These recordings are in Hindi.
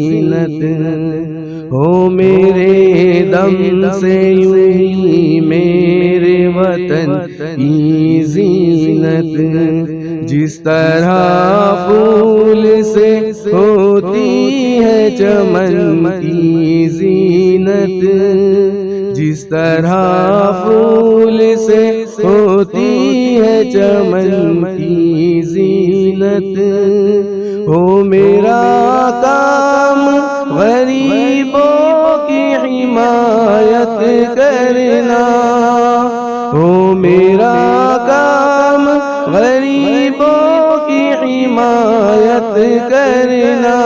जीनत हो मेरे दम से यूं ही मेरे वतन की जीनत। जिस तरह फूल से होती है चमन की जीनत, जिस तरह फूल से होती है चमन की जीनत, हो मेरा काम गरीबों की हिमायत करना, हो मेरा काम गरीबों की हिमायत करना।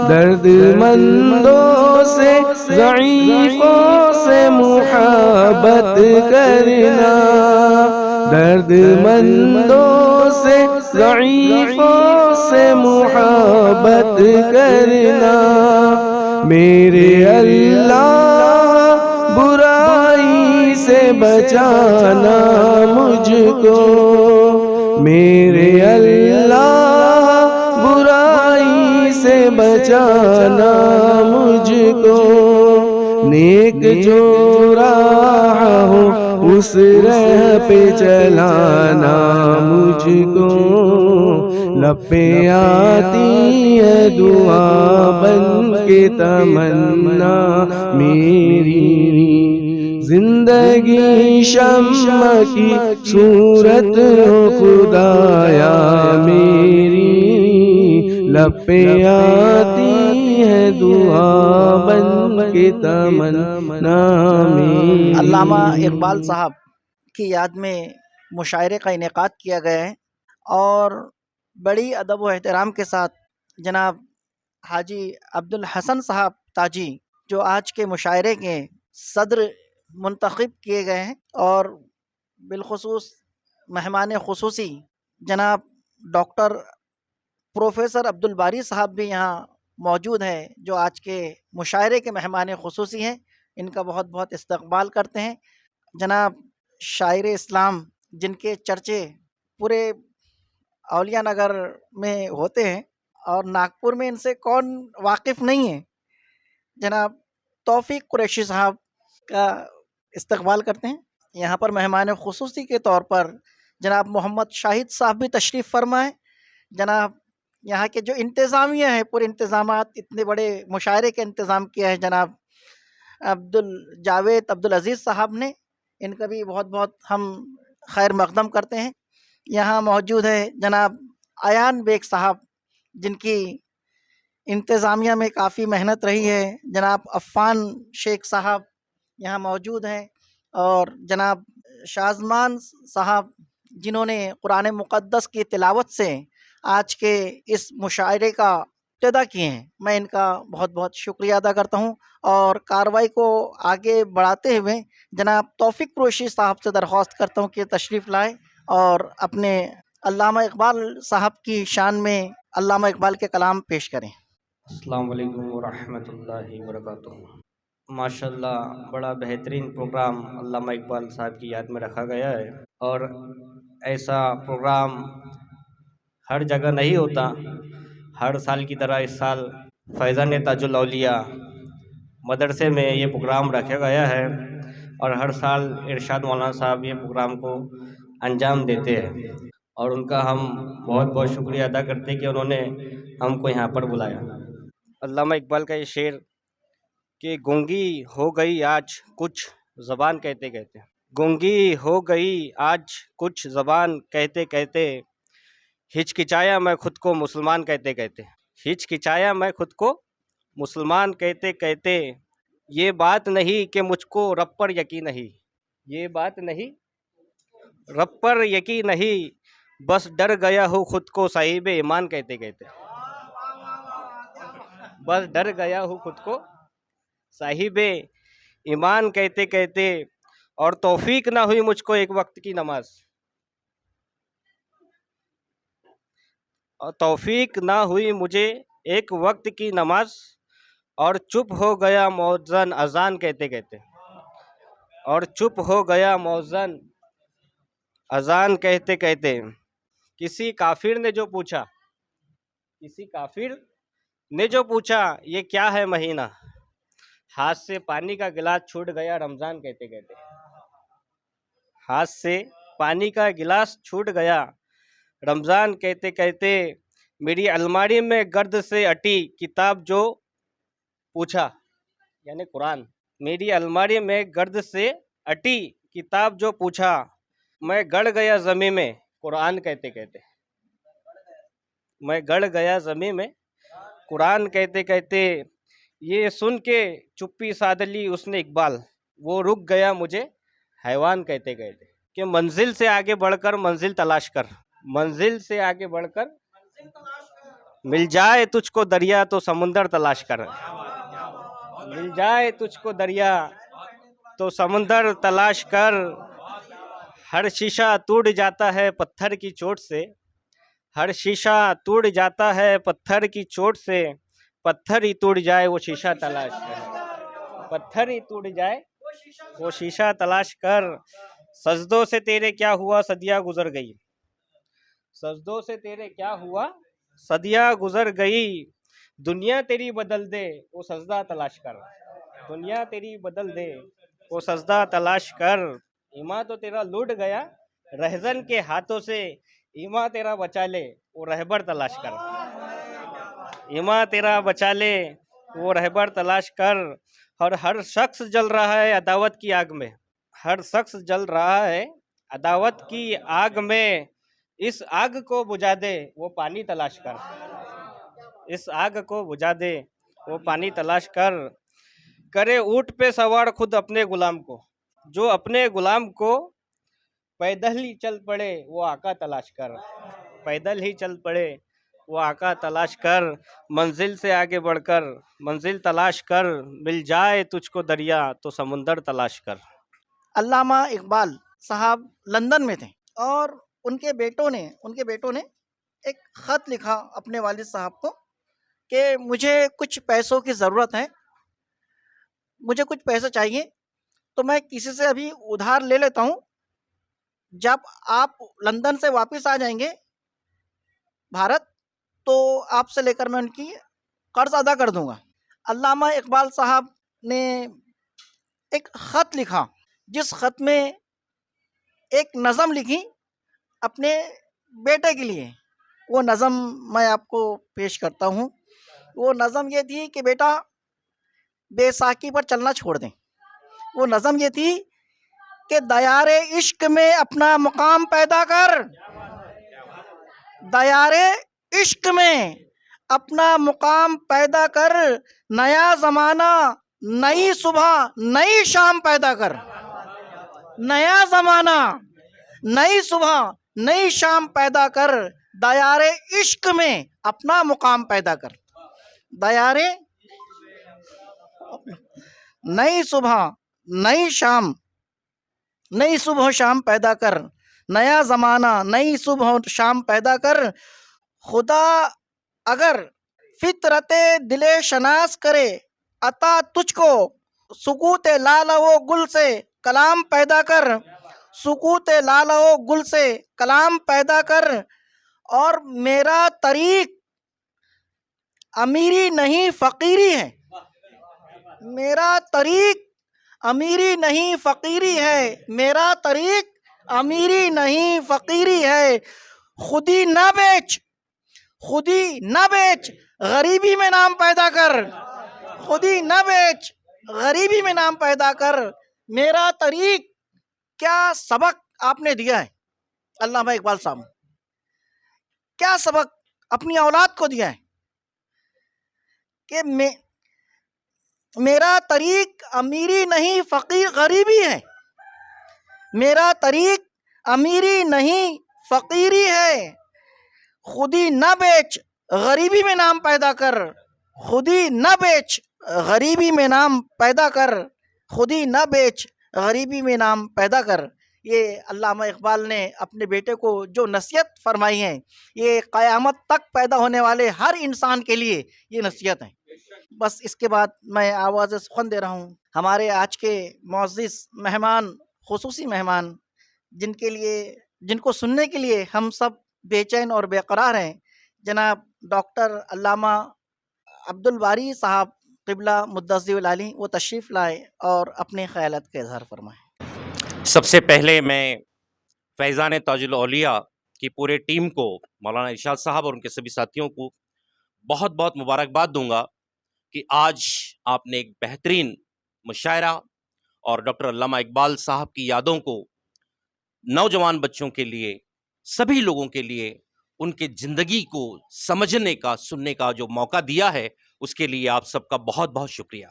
दर्दमंदों से ज़ईफ़ों से मुहब्बत करना, दर्दमंदों से ज़ईफ़ों से मुहब्बत करना। मेरे अल्लाह बुराई से बचाना मुझको, मेरे अल्लाह बुराई से बचाना मुझको। नेक जो राह हो उस राह पे चलाना मुझको। लपे आती है दुआ बन के तमन्ना मेरी, जिंदगी शम्मा की सूरत हो खुदाया मेरी। लपे आती है दुआ बन के तमन्ना मेरी। अल्लामा इकबाल साहब की याद में मुशायरे का इनेकाद किया गया है और बड़ी अदब व एहतराम के साथ जनाब हाजी अब्दुल हसन साहब ताजी जो आज के मुशायरे के सदर मुंतखब किए गए हैं, और बिलखुसूस मेहमान खुसूसी जनाब डॉक्टर प्रोफेसर अब्दुल बारी साहब भी यहाँ मौजूद हैं, जो आज के मुशायरे के मेहमान खुसूसी हैं। इनका बहुत बहुत इस्तकबाल करते हैं। जनाब शायर इस्लाम जिनके चर्चे पूरे औलिया नगर में होते हैं और नागपुर में इनसे कौन वाकिफ़ नहीं है, जनाब तौफीक कुरैशी साहब का इस्तकबाल करते हैं। यहाँ पर मेहमान खुसूसी के तौर पर जनाब मोहम्मद शाहिद साहब भी तशरीफ़ फरमा है। जनाब यहाँ के जो इंतज़ामिया है, पूरे इंतज़ामात, इतने बड़े मुशायरे का इंतज़ाम किया है जनाब अब्दुल जावेद अब्दुल अज़ीज़ साहब ने, इनका भी बहुत बहुत हम खैर मक़दम करते हैं। यहाँ मौजूद है जनाब आयान बेग साहब जिनकी इंतज़ामिया में काफ़ी मेहनत रही है। जनाब अफ़ान शेख साहब यहाँ मौजूद हैं, और जनाब शाज़मान साहब जिन्होंने कुरान मुक़द्दस की तिलावत से आज के इस मुशायरे का इब्तिदा किए हैं। मैं इनका बहुत बहुत शुक्रिया अदा करता हूँ, और कार्रवाई को आगे बढ़ाते हुए जनाब तौफीक कुरैशी साहब से दरख्वास्त करता हूँ कि तशरीफ़ लाएँ और अपने अल्लामा इकबाल साहब की शान में अल्लामा इकबाल के कलाम पेश करें। अस्सलामु अलैकुम वरहमतुल्लाहि वबरकातुहू। माशाल्लाह बड़ा बेहतरीन प्रोग्राम अल्लामा इकबाल साहब की याद में रखा गया है, और ऐसा प्रोग्राम हर जगह नहीं होता। हर साल की तरह इस साल फैज़ान ताजुल औलिया मदरसे में ये प्रोग्राम रखा गया है, और हर साल इरशाद मौलाना साहब ये प्रोग्राम को अंजाम देते हैं, और उनका हम बहुत बहुत शुक्रिया अदा करते हैं कि उन्होंने हमको यहाँ पर बुलाया। अल्लामा इकबाल का ये शेर कि गूंगी हो गई आज कुछ ज़बान कहते कहते, गूंगी हो गई आज कुछ ज़बान कहते कहते, हिचकिचाया मैं खुद को मुसलमान कहते कहते, हिचकिचाया मैं खुद को मुसलमान कहते कहते। ये बात नहीं कि मुझको रब पर यकीन नहीं, ये बात नहीं रब पर यकीन नहीं, बस डर गया हूँ खुद को साहिब ईमान कहते कहते, बस डर गया हूँ खुद को साहिब ईमान कहते कहते। और तौफीक ना हुई मुझको एक वक्त की नमाज, और तौफीक ना हुई मुझे एक वक्त की नमाज, और चुप हो गया मौज़न अजान कहते कहते, और चुप हो गया मौज़न अजान कहते कहते। किसी काफिर ने जो पूछा, किसी काफिर ने जो पूछा ये क्या है महीना, हाथ से पानी का गिलास छूट गया रमजान कहते कहते। हाथ से पानी का गिलास छूट गया रमजान कहते कहते। मेरी अलमारी में गर्द से अटी किताब जो पूछा, यानी कुरान। मेरी अलमारी में गर्द से अटी किताब जो पूछा, मैं गड़ गया ज़मीं में कुरान कहते कहते। मैं गड़ गया ज़मीं में कुरान कहते कहते। ये सुन के चुप्पी साध ली उसने इकबाल, वो रुक गया मुझे हैवान कहते कहते। कि मंजिल से आगे बढ़कर मंजिल तलाश कर, मंजिल से आगे बढ़कर मिल जाए तुझको दरिया तो समुंदर तलाश कर। मिल जाए तुझको दरिया तो समुंदर तलाश कर। हर शीशा टूट जाता है पत्थर की चोट से, हर शीशा टूट जाता है पत्थर की चोट से। पत्थर ही टूट जाए वो शीशा तलाश कर, पत्थर ही टूट जाए वो शीशा तलाश कर। सजदों से तेरे क्या हुआ सदियां गुजर गई, सजदों से तेरे क्या हुआ सदियां गुजर गई। दुनिया तेरी बदल दे वो सजदा तलाश कर, दुनिया तेरी बदल दे वो सजदा तलाश कर। ईमा तो तेरा लूट गया रहजन के हाथों से, ईमा तेरा बचा ले वो रहबर तलाश कर, ईमा तेरा बचा ले वो रहबर तलाश कर। और हर शख्स जल रहा है अदावत की आग में, हर शख्स जल रहा है अदावत की आग में। इस आग को बुझा दे वो पानी तलाश कर, इस आग को बुझा दे वो पानी तलाश कर। करे ऊंट पे सवार खुद अपने गुलाम को, जो अपने गुलाम को पैदल ही चल पड़े वो आका तलाश कर, पैदल ही चल पड़े वो आका तलाश कर। मंजिल से आगे बढ़कर मंजिल तलाश कर। मिल जाए तुझको दरिया तो समुंदर तलाश कर। अल्लामा इकबाल साहब लंदन में थे और उनके बेटों ने एक ख़त लिखा अपने वालिद साहब को कि मुझे कुछ पैसों की ज़रूरत है, मुझे कुछ पैसे चाहिए, तो मैं किसी से अभी उधार ले लेता हूँ, जब आप लंदन से वापस आ जाएंगे भारत तो आपसे लेकर मैं उनकी कर्ज अदा कर दूंगा। अल्लामा इकबाल साहब ने एक ख़त लिखा, जिस ख़त में एक नज़म लिखी अपने बेटे के लिए। वो नज़म मैं आपको पेश करता हूँ। वो नज़म ये थी कि बेटा बैसाखी पर चलना छोड़ दें। वो नज़म ये थी कि दयारे इश्क में अपना मुकाम पैदा कर, दयारे इश्क में अपना मुकाम पैदा कर। नया ज़माना नई सुबह नई शाम पैदा कर, नया ज़माना नई सुबह नई शाम पैदा कर। दयारे इश्क में अपना मुकाम पैदा कर, दयारे नई सुबह नई शाम नई सुबह शाम पैदा कर। नया ज़माना नई सुबह शाम पैदा कर। खुदा अगर फितरते दिले शनास करे, अता तुझको सुकूत लाला वो गुल से कलाम पैदा कर, सुकूत लाला वो गुल से कलाम पैदा कर। और मेरा तरीक अमीरी नहीं फ़कीरी है, मेरा तरीक अमीरी नहीं फ़कीरी है, मेरा तरीक अमीरी नहीं फ़कीरी है। खुदी ना बेच, खुदी न बेच गरीबी में नाम पैदा कर, खुदी न बेच गरीबी में नाम पैदा कर। मेरा तरीक क्या सबक आपने दिया है अल्लामा इकबाल साहब, क्या सबक अपनी औलाद को दिया है कि मेरा तरीक अमीरी नहीं फ़कीर गरीबी है, मेरा तरीक अमीरी नहीं फ़कीरी है। खुदी न बेच गरीबी में नाम पैदा कर, खुदी न बेच गरीबी में नाम पैदा कर, खुदी न बेच गरीबी में नाम पैदा कर। ये अल्लामा इकबाल ने अपने बेटे को जो नसीहत फरमाई है, ये क़यामत तक पैदा होने वाले हर इंसान के लिए ये नसीहत है। बस इसके बाद मैं आवाज़ सुखन दे रहा हूँ हमारे आज के मुअज़्ज़िज़ मेहमान, खुसूसी मेहमान, जिनको सुनने के लिए हम सब बेचैन और बेकरार हैं, जनाब डॉक्टर अल्लामा अब्दुल बारी साहब क़िबला मुद्दस्सिर आली वो तशरीफ़ लाए और अपने ख़यालात का इज़हार फरमाएं। सबसे पहले मैं फैज़ान ताजुल औलिया की पूरे टीम को, मौलाना इरशाद साहब और उनके सभी साथियों को बहुत बहुत मुबारकबाद दूंगा कि आज आपने एक बेहतरीन मुशायरा और डॉक्टर अल्लामा इकबाल साहब की यादों को नौजवान बच्चों के लिए, सभी लोगों के लिए उनके ज़िंदगी को समझने का, सुनने का जो मौका दिया है, उसके लिए आप सबका बहुत बहुत शुक्रिया।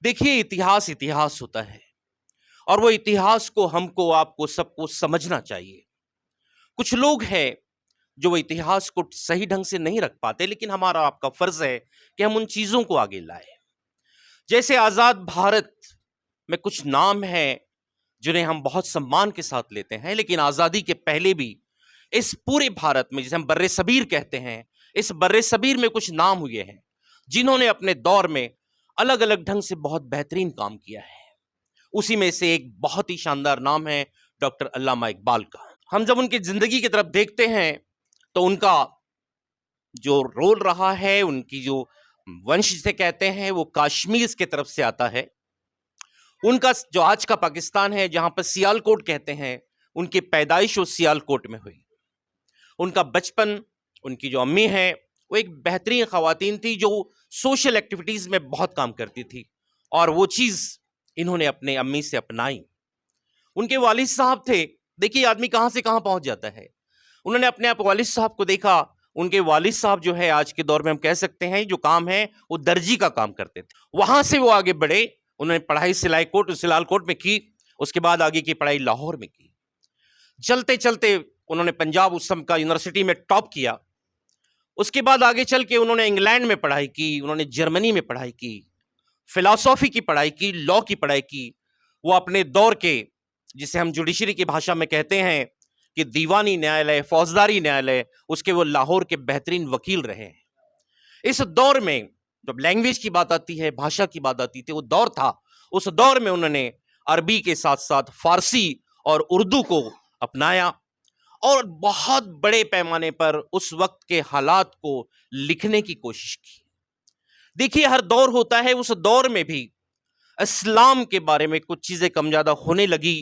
देखिए, इतिहास इतिहास होता है और वो इतिहास को हमको, आपको, सबको समझना चाहिए। कुछ लोग हैं जो वो इतिहास को सही ढंग से नहीं रख पाते, लेकिन हमारा आपका फर्ज है कि हम उन चीजों को आगे लाएं। जैसे आजाद भारत में कुछ नाम हैं जिन्हें हम बहुत सम्मान के साथ लेते हैं, लेकिन आजादी के पहले भी इस पूरे भारत में, जिसे हम बर्रे सबीर कहते हैं, इस बर्रे सबीर में कुछ नाम हुए हैं जिन्होंने अपने दौर में अलग अलग ढंग से बहुत बेहतरीन काम किया है। उसी में से एक बहुत ही शानदार नाम है डॉक्टर अल्लामा इकबाल का। हम जब उनकी जिंदगी की तरफ देखते हैं तो उनका जो रोल रहा है, उनकी जो वंश जिसे कहते हैं, वो कश्मीर की तरफ से आता है। उनका जो आज का पाकिस्तान है, जहां पर सियालकोट कहते हैं, उनकी पैदाइश उस सियालकोट में हुई। उनका बचपन, उनकी जो अम्मी है वो एक बेहतरीन खवातीन थी जो सोशल एक्टिविटीज में बहुत काम करती थी और वो चीज इन्होंने अपने अम्मी से अपनाई। उनके वालिद साहब थे। देखिए, आदमी कहां से कहां पहुंच जाता है। उन्होंने अपने आप वालिद साहब को देखा। उनके वालिद साहब जो है, आज के दौर में हम कह सकते हैं, जो काम है वो दर्जी का काम करते थे। वहां से वो आगे बढ़े। उन्होंने पढ़ाई सियालकोट में की। उसके बाद आगे की पढ़ाई लाहौर में की। चलते चलते उन्होंने पंजाब उस समय का यूनिवर्सिटी में टॉप किया। उसके बाद आगे चल के उन्होंने इंग्लैंड में पढ़ाई की, उन्होंने जर्मनी में पढ़ाई की, फिलॉसफी की पढ़ाई की, लॉ की पढ़ाई की। वो अपने दौर के, जिसे हम जुडिशरी की भाषा में कहते हैं कि दीवानी न्यायालय, फौजदारी न्यायालय, उसके वो लाहौर के बेहतरीन वकील रहे हैं। इस दौर में जब लैंग्वेज की बात आती है, भाषा की बात आती थी, वो दौर था। उस दौर में उन्होंने अरबी के साथ साथ फारसी और उर्दू को अपनाया और बहुत बड़े पैमाने पर उस वक्त के हालात को लिखने की कोशिश की। देखिए, हर दौर होता है। उस दौर में भी इस्लाम के बारे में कुछ चीजें कम ज्यादा होने लगी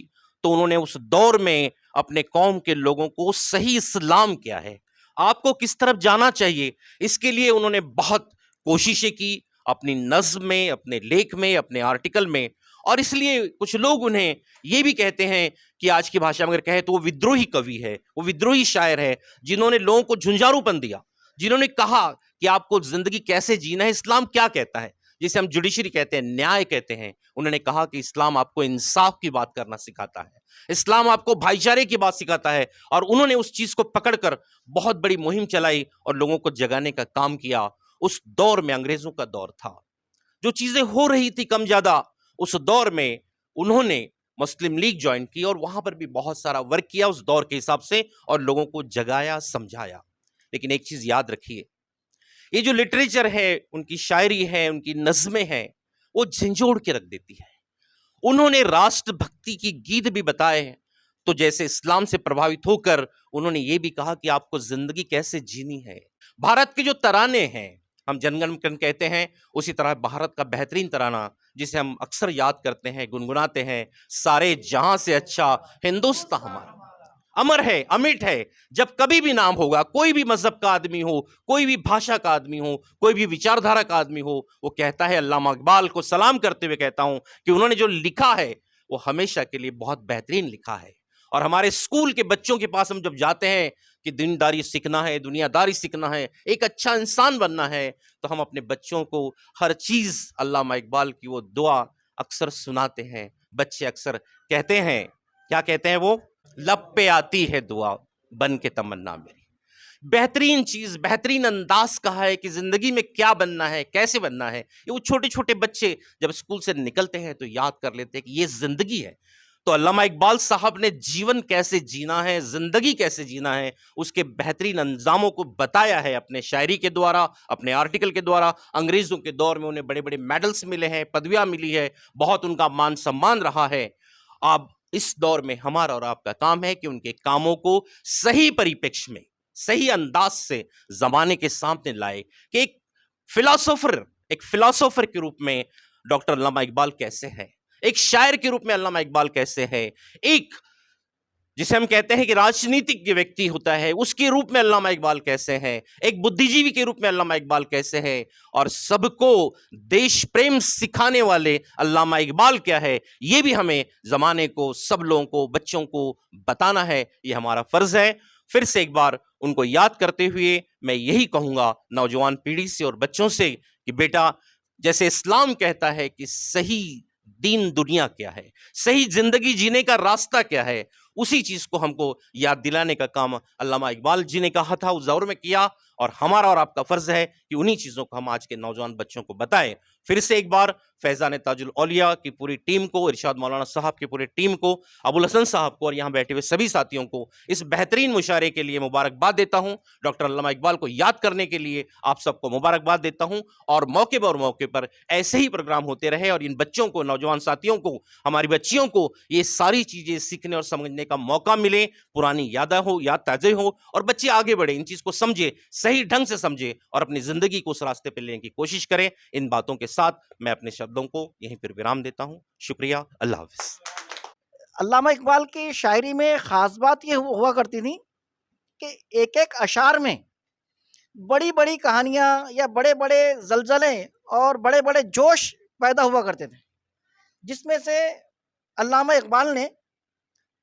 तो उन्होंने उस दौर में अपने कौम के लोगों को सही इस्लाम क्या है, आपको किस तरफ जाना चाहिए, इसके लिए उन्होंने बहुत कोशिशें की अपनी नज्म में, अपने लेख में, अपने आर्टिकल में। और इसलिए कुछ लोग उन्हें ये भी कहते हैं कि आज की भाषा में अगर कहे तो वो विद्रोही कवि है, वो विद्रोही शायर है, जिन्होंने लोगों को झुंझारूपन दिया, जिन्होंने कहा कि आपको जिंदगी कैसे जीना है, इस्लाम क्या कहता है, जिसे हम जुडिशरी कहते हैं, न्याय कहते हैं। उन्होंने कहा कि इस्लाम आपको इंसाफ की बात करना सिखाता है, इस्लाम आपको भाईचारे की बात सिखाता है। और उन्होंने उस चीज को पकड़कर बहुत बड़ी मुहिम चलाई और लोगों को जगाने का काम किया। उस दौर में अंग्रेजों का दौर था, जो चीजें हो रही थी कम ज्यादा, उस दौर में उन्होंने मुस्लिम लीग ज्वाइन की और वहां पर भी बहुत सारा वर्क किया उस दौर के हिसाब से और लोगों को जगाया, समझाया। लेकिन एक चीज याद रखिए, ये जो लिटरेचर है, उनकी शायरी है, उनकी नज़में हैं, वो झंझोड़ के रख देती है। उन्होंने राष्ट्रभक्ति की गीत भी बताए हैं। तो जैसे इस्लाम से प्रभावित होकर उन्होंने ये भी कहा कि आपको जिंदगी कैसे जीनी है। भारत के जो तराने हैं, हम जनगण मन कहते हैं, उसी तरह भारत का बेहतरीन तराना जिसे हम अक्सर याद करते हैं, गुनगुनाते हैं, सारे जहां से अच्छा हिंदुस्तान हमारा, अमर है, अमिट है। जब कभी भी नाम होगा, कोई भी मजहब का आदमी हो, कोई भी भाषा का आदमी हो, कोई भी विचारधारा का आदमी हो, वो कहता है, अल्लामा इकबाल को सलाम करते हुए कहता हूं कि उन्होंने जो लिखा है वो हमेशा के लिए बहुत बेहतरीन लिखा है। और हमारे स्कूल के बच्चों के पास हम जब जाते हैं कि दीनदारी सीखना है, दुनियादारी सीखना है, एक अच्छा इंसान बनना है, तो हम अपने बच्चों को हर चीज अल्लामा इकबाल की वो दुआ अक्सर सुनाते हैं। बच्चे अक्सर कहते हैं, क्या कहते हैं वो, लब पे आती है दुआ बन के तमन्ना मेरी। बेहतरीन चीज, बेहतरीन अंदाज कहा है कि जिंदगी में क्या बनना है, कैसे बनना है। ये वो छोटे छोटे बच्चे जब स्कूल से निकलते हैं तो याद कर लेते हैं कि ये जिंदगी है। तो अल्लामा इकबाल साहब ने जीवन कैसे जीना है, जिंदगी कैसे जीना है, उसके बेहतरीन अंजामों को बताया है अपने शायरी के द्वारा, अपने आर्टिकल के द्वारा। अंग्रेजों के दौर में उन्हें बड़े बड़े मेडल्स मिले हैं, पदवियां मिली है, बहुत उनका मान सम्मान रहा है। अब इस दौर में हमारा और आपका काम है कि उनके कामों को सही परिप्रेक्ष्य में, सही अंदाज से जमाने के सामने लाए कि एक एक फिलोसोफर के रूप में डॉक्टर अल्लामा इकबाल कैसे है, एक शायर के रूप में अल्लामा इकबाल कैसे है, एक जिसे हम कहते हैं कि राजनीतिक व्यक्ति होता है उसके रूप में अल्लामा इकबाल कैसे हैं, एक बुद्धिजीवी के रूप में अल्लामा इकबाल कैसे हैं, और सबको देश प्रेम सिखाने वाले अल्लामा इकबाल क्या है, ये भी हमें जमाने को, सब लोगों को, बच्चों को बताना है। ये हमारा फर्ज है। फिर से एक बार उनको याद करते हुए मैं यही कहूंगा नौजवान पीढ़ी से और बच्चों से कि बेटा, जैसे इस्लाम कहता है कि सही दीन दुनिया क्या है, सही जिंदगी जीने का रास्ता क्या है, उसी चीज को हमको याद दिलाने का काम अल्लामा इकबाल जी ने कहा था, उस दौर में किया, और हमारा और आपका फर्ज है कि उन्हीं चीजों को हम आज के नौजवान बच्चों को बताएं। फिर से एक बार फैजान ताजुल औलिया की पूरी टीम को, इरशाद मौलाना साहब की पूरी टीम को, अबुल हसन साहब को और यहाँ बैठे हुए सभी साथियों को इस बेहतरीन मुशायरे के लिए मुबारकबाद देता हूँ। डॉक्टर अल्लामा इकबाल को याद करने के लिए आप सबको मुबारकबाद देता हूँ, और मौके पर ऐसे ही प्रोग्राम होते रहे और इन बच्चों को, नौजवान साथियों को, हमारी बच्चियों को ये सारी चीजें सीखने और समझने का मौका मिले, पुरानी याद ताज़ा हो और बच्चे आगे बढ़े, इन चीज को समझे, सही ढंग से समझे और अपनी जिंदगी को उस रास्ते पर लेने की कोशिश करें। इन बातों के साथ मैं अपने शब्दों को यहीं पर विराम देता हूं। शुक्रिया, अल्लाह हाफिज। अल्लामा इकबाल की शायरी में ख़ास बात ये हुआ करती थी कि एक-एक अशार में बड़ी-बड़ी कहानियाँ या बड़े-बड़े ज़लज़ले और बड़े-बड़े जोश पैदा हुआ करते थे, जिसमें से अल्लामा इकबाल ने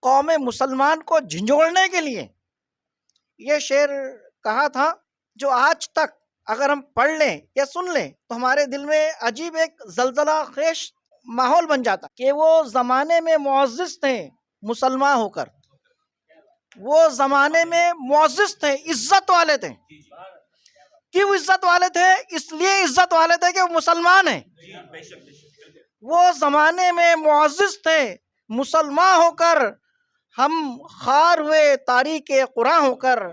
कौम मुसलमान को झंझोड़ने के लिए ये शेर कहा था, जो आज तक अगर हम पढ़ लें या सुन लें तो हमारे दिल में अजीब एक ज़लज़ला ख़ेश माहौल बन जाता कि वो ज़माने में मुअज़्ज़िज़ थे मुसलमान होकर, वो ज़माने में मुअज़्ज़िज़ थे, इज़्ज़त वाले थे। क्यों इज़्ज़त वाले थे? इसलिए इज़्ज़त वाले थे कि वो मुसलमान हैं। वो ज़माने में मुअज़्ज़िज़ थे मुसलमान होकर, हम ख़ार हुए तारीक़ क़ुरान होकर,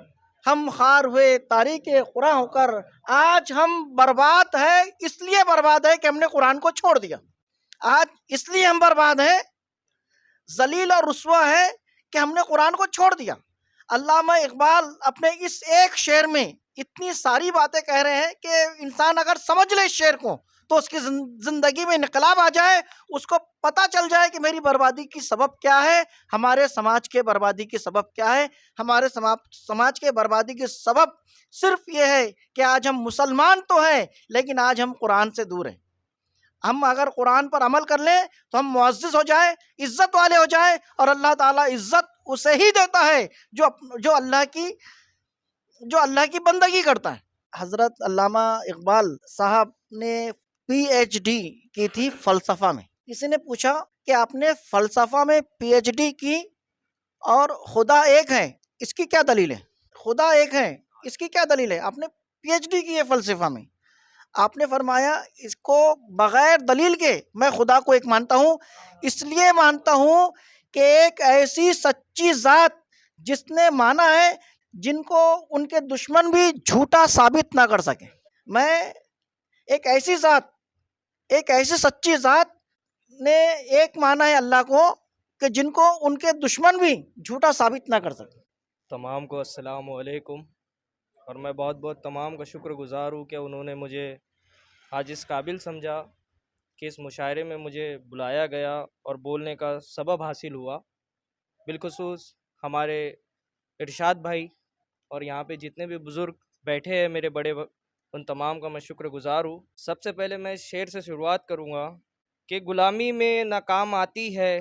हम ख़ार हुए तारीक़ क़ुरान होकर, आज हम बर्बाद है, इसलिए बर्बाद है कि हमने कुरान को छोड़ दिया। आज इसलिए हम बर्बाद हैं, ज़लील और रुस्वा है कि हमने कुरान को छोड़ दिया। अल्लामा इकबाल अपने इस एक शेर में इतनी सारी बातें कह रहे हैं कि इंसान अगर समझ ले इस शेर को तो उसकी ज़िंदगी में इनकलाब आ जाए, उसको पता चल जाए कि मेरी बर्बादी की सबब क्या है, हमारे समाज के बर्बादी की सबब क्या है। हमारे समाज के बर्बादी की सबब सिर्फ ये है कि आज हम मुसलमान तो हैं, लेकिन आज हम कुरान से दूर हैं। हम अगर कुरान पर अमल कर लें तो हम मुअज़्ज़िज़ हो जाए, इज़्ज़त वाले हो जाए, और अल्लाह ताला इज़्ज़त उसे ही देता है जो अल्लाह की बंदगी करता है। हज़रत अल्लामा इकबाल साहब ने पीएचडी की थी फ़लसफ़ा में। किसी ने पूछा कि आपने फ़लसफ़ा में पीएचडी की और खुदा एक है, इसकी क्या दलील है? खुदा एक है, इसकी क्या दलील है? आपने पीएचडी की है फ़लसफ़ा में। आपने फरमाया, इसको बग़ैर दलील के मैं खुदा को एक मानता हूँ, इसलिए मानता हूँ कि एक ऐसी सच्ची ज़ात जिसने माना है जिनको उनके दुश्मन भी झूठा साबित ना कर सके। मैं एक ऐसी सच्ची ज़ात ने एक माना है अल्लाह को कि जिनको उनके दुश्मन भी झूठा साबित ना कर सके। तमाम को अस्सलामु अलैकुम, और मैं बहुत बहुत तमाम का शुक्रगुज़ार हूँ कि उन्होंने मुझे आज इस काबिल समझा कि इस मुशायरे में मुझे बुलाया गया और बोलने का सबब हासिल हुआ। बिलखुसूस हमारे इरशाद भाई और यहाँ पे जितने भी बुज़ुर्ग बैठे हैं मेरे बड़े, उन तमाम का मैं शुक्रगुज़ार हूँ। सबसे पहले मैं इस शेर से शुरुआत करूँगा कि गुलामी में न काम आती है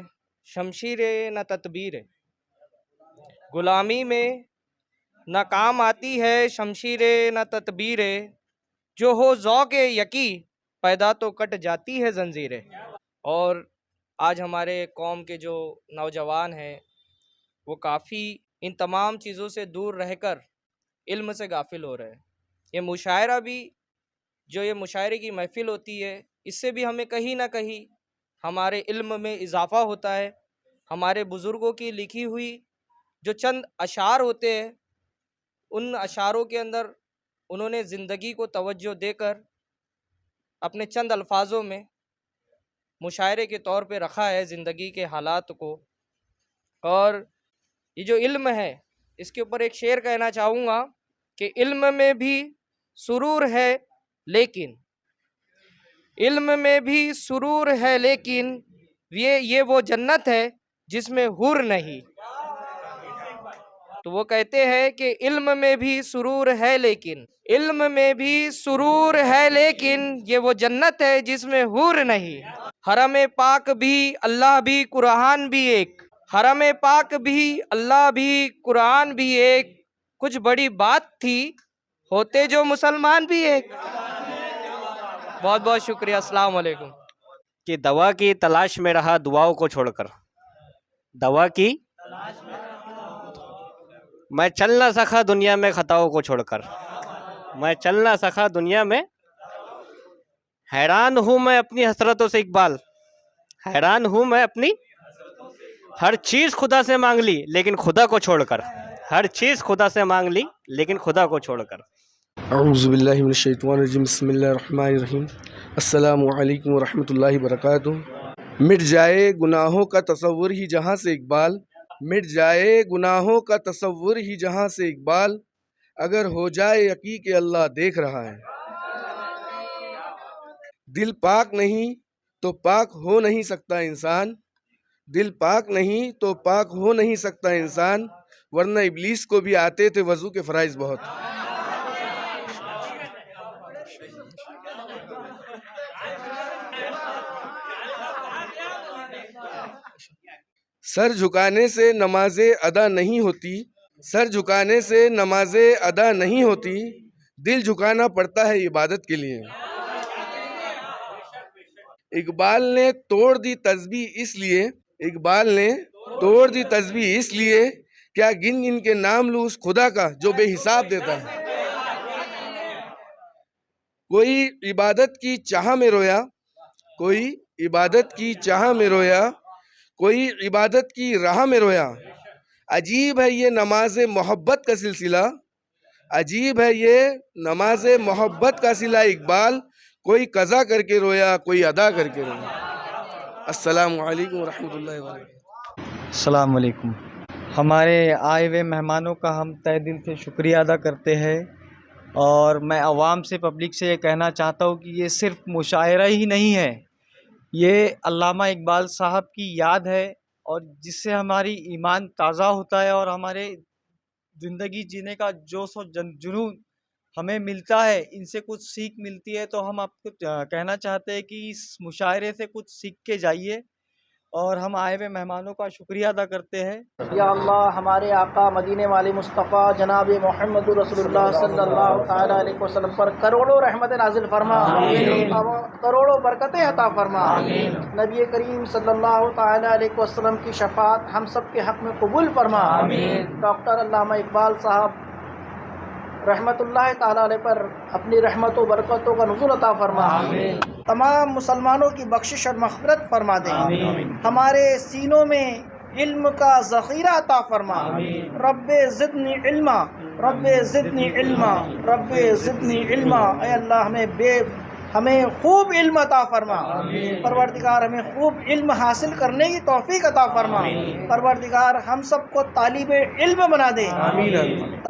शमशीरें न तदबीरें, गुलामी में न काम आती है शमशीरें न तदबीरें, जो हो ज़ौक़े यकी पैदा तो कट जाती है ज़ंजीरें। और आज हमारे कौम के जो नौजवान हैं वो काफ़ी इन तमाम चीज़ों से दूर रहकर इल्म से गाफिल हो रहे हैं। ये मुशायरा भी, जो ये मुशायरे की महफ़िल होती है, इससे भी हमें कहीं ना कहीं हमारे इल्म में इजाफ़ा होता है। हमारे बुज़ुर्गों की लिखी हुई जो चंद अशार होते हैं, उन अशारों के अंदर उन्होंने ज़िंदगी को तवज्जो देकर अपने चंद अल्फाजों में मुशायरे के तौर पे रखा है ज़िंदगी के हालात को। और ये जो इल्म है, इसके ऊपर एक शेर कहना चाहूँगा कि इल्म में भी सुरूर है लेकिन इल्म में भी सुरूर है, लेकिन ये वो जन्नत है जिसमें हुर नहीं। तो वो कहते हैं कि इल्म में भी सुरूर है, लेकिन इल्म में भी सुरूर है, लेकिन ये वो जन्नत है जिसमें हुर नहीं। हरम पाक भी अल्लाह भी कुरान भी एक, हरम पाक भी अल्लाह भी कुरान भी एक, कुछ बड़ी बात थी होते जो मुसलमान भी एक। बहुत बहुत शुक्रिया। अस्सलाम वालेकुम। कि दवा की तलाश में रहा दुआओं को छोड़कर, दवा की मैं चल ना सका दुनिया में खताओं को छोड़कर, मैं चल ना सका दुनिया में। हैरान हूँ मैं अपनी हसरतों से इकबाल, हैरान हूँ मैं अपनी, हर चीज़ खुदा से मांग ली लेकिन खुदा को छोड़कर, हर चीज़ खुदा से मांग ली लेकिन खुदा को छोड़कर। औज़ुबिल्लाहि मिनश्शैतानिर्रजीम, बिस्मिल्लाहिर्रहमानिर्रहीम। अस्सलामु अलैकुम वरहमतुल्लाहि वबरकातुहू। मिट जाए गुनाहों का तसव्वुर ही जहाँ से इकबाल, मिट जाए गुनाहों का तसव्वुर ही जहाँ से इकबाल, अगर हो जाए यकीन कि अल्लाह देख रहा है। दिल पाक नहीं तो पाक हो नहीं सकता इंसान, दिल पाक नहीं तो पाक हो नहीं सकता इंसान, वरना इब्लीस को भी आते थे वज़ू के फ़राइज़ बहुत। सर झुकाने से नमाजें अदा नहीं होती, सर झुकाने से नमाजें अदा नहीं होती, दिल झुकाना पड़ता है इबादत के लिए। इकबाल ने तोड़ दी तस्बीह इसलिए, इकबाल ने तोड़ दी तस्बीह इसलिए, क्या गिन गिन के नाम लूं उस खुदा का जो बेहिसाब देता है। कोई इबादत की चाह में रोया, कोई इबादत की चाह में रोया, कोई इबादत की राह में रोया। अजीब है ये नमाज मोहब्बत का सिलसिला, अजीब है ये नमाज मोहब्बत का सिला इकबाल, कोई कज़ा करके रोया कोई अदा करके रोया। अस्सलामु अलैकुम रहमतुल्लाहि व बरकातहू। अस्सलाम वालेकुम। हमारे आए हुए मेहमानों का हम तहे दिल से शुक्रिया अदा करते हैं, और मैं आवाम से, पब्लिक से ये कहना चाहता हूँ कि ये सिर्फ मुशायरा ही नहीं है, ये अल्लामा इकबाल साहब की याद है, और जिससे हमारी ईमान ताज़ा होता है और हमारे ज़िंदगी जीने का जोश और जुनून हमें मिलता है, इनसे कुछ सीख मिलती है। तो हम आपको कहना चाहते हैं कि इस मुशायरे से कुछ सीख के जाइए, और हम आए हुए मेहमानों का शुक्रिया अदा करते हैं। या अल्लाह, हमारे आका मदीने वाले मुस्तफ़ा जनाब मोहम्मद रसूलुल्लाह सल्लल्लाहु तआला अलैहि वसल्लम पर करोड़ों रहमत नाज़िल फरमा, करोड़ों बरकतें अता फरमा। नबी करीम सल्लल्लाहु तआला अलैहि वसल्लम की शफाअत हम सब के हक़ में कबूल फरमा। डॉक्टर अल्लामा इकबाल साहब रहमतुल्लाह ताला अलैह पर अपनी रहमतों बरकतों का नुज़ूल अता फरमा। तमाम मुसलमानों की बख्शिश और मग़फ़िरत फरमा दे। हमारे सीनों में इल्म का ज़ख़ीरा अता फरमा। रब्बे ज़िदनी इल्मा, रब्बे ज़िदनी इल्मा, रब्बे ज़िदनी इल्मा। ऐ अल्लाह, हमें खूब इल्म अता फरमा। परवरदिगार, हमें खूब इल्म हासिल करने की तौफ़ीक़ अता फरमा। परवरदिगार, हम सबको तालिब इल्म बना दे।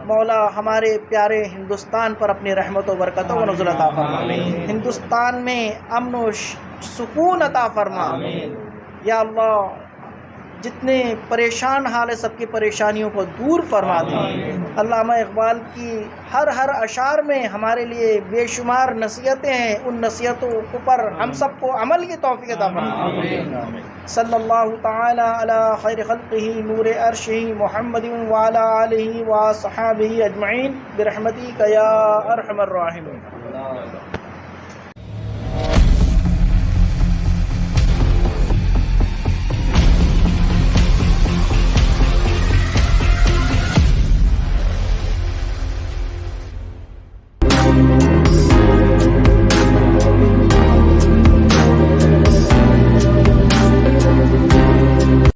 मौला, हमारे प्यारे हिंदुस्तान पर अपनी रहमतों बरकतों का नुज़ूल अता फरमा। हिंदुस्तान में अमन व सुकून अता फरमा। या अल्लाह, जितने परेशान हाल है सबकी परेशानियों को दूर फरमा दे। अल्लामा इकबाल की हर अशार में हमारे लिए बेशुमार नसीहतें हैं, उन नसीहतों पर हम सबको अमल की तौफ़ीक़ अता फरमा। सल्लल्लाहु तआला अला खैर खल्क़िही नूर अर्शिही मुहम्मदिन व अला आलिही व अस्हाबिही अजमईन बिरहमतिका या अरहमर राहिमीन।